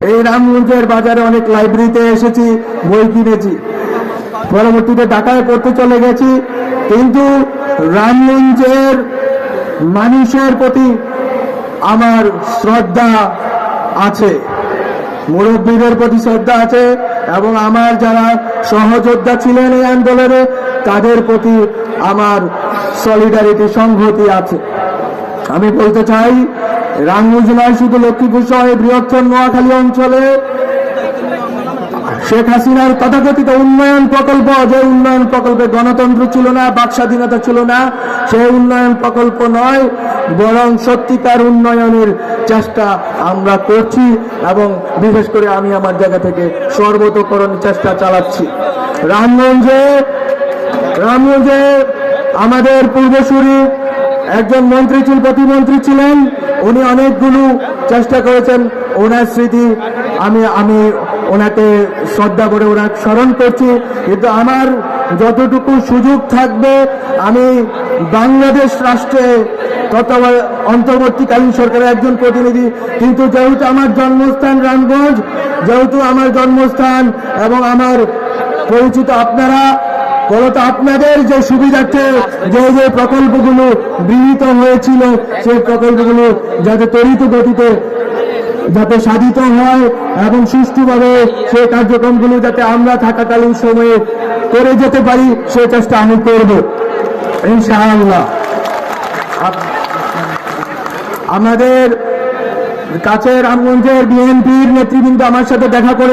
এই রামগঞ্জের বাজারে অনেক লাইব্রেরিতে এসেছি, বই কিনেছি, পরবর্তীতে ঢাকায় পড়তে চলে গেছি। কিন্তু রামগঞ্জের মানুষের প্রতি আমার শ্রদ্ধা আছে, মুরব্বীদের প্রতি শ্রদ্ধা আছে, এবং আমার যারা সহযোদ্ধা ছিলেন এই আন্দোলনে তাদের প্রতি আমার সলিডারিটি, সংহতি আছে। আমি বলতে চাই, রামগঞ্জ নয়, শুধু লক্ষ্মীপুর সহ বৃহত্তর নোয়াখালী অঞ্চলে শেখ হাসিনার তথাকথিত উন্নয়ন প্রকল্প, যে উন্নয়ন প্রকল্পে গণতন্ত্র ছিল না, বাক স্বাধীনতা ছিল না, সেই উন্নয়ন প্রকল্প নয়, বরং সত্যিকার উন্নয়নের চেষ্টা আমরা করছি, এবং বিশেষ করে আমি আমার জায়গা থেকে সর্বতোকরণের চেষ্টা চালাচ্ছি। রামগঞ্জে আমাদের পূর্বসূরি একজন মন্ত্রী ছিলেন, প্রতিমন্ত্রী ছিলেন, উনি অনেকগুলো চেষ্টা করেছেন। ওনার স্মৃতি আমি ওনাকে শ্রদ্ধা করে ওনার স্মরণ করছি। কিন্তু আমার যতটুকু সুযোগ থাকবে, আমি বাংলাদেশ রাষ্ট্রে অন্তর্বর্তীকালীন সরকারের একজন প্রতিনিধি, কিন্তু যেহেতু আমার জন্মস্থান রামগঞ্জ, যেহেতু আমার জন্মস্থান এবং আমার পরিচিত আপনারা, ফলত আপনাদের যে সুবিধার্থে যে প্রকল্পগুলো গৃহীত হয়েছিল, সেই প্রকল্পগুলো যাতে ত্বরিত গতিতে যাতে সাধিত হয় এবং সুষ্ঠুভাবে সেই কার্যক্রমগুলো যাতে আমরা থাকাকালীন সময়ে করে যেতে পারি, সে চেষ্টা আমি করব ইনশাআল্লাহ। আমাদের কাছে রামগঞ্জের বিএনপির নেতৃবৃন্দ আমার সাথে দেখা করে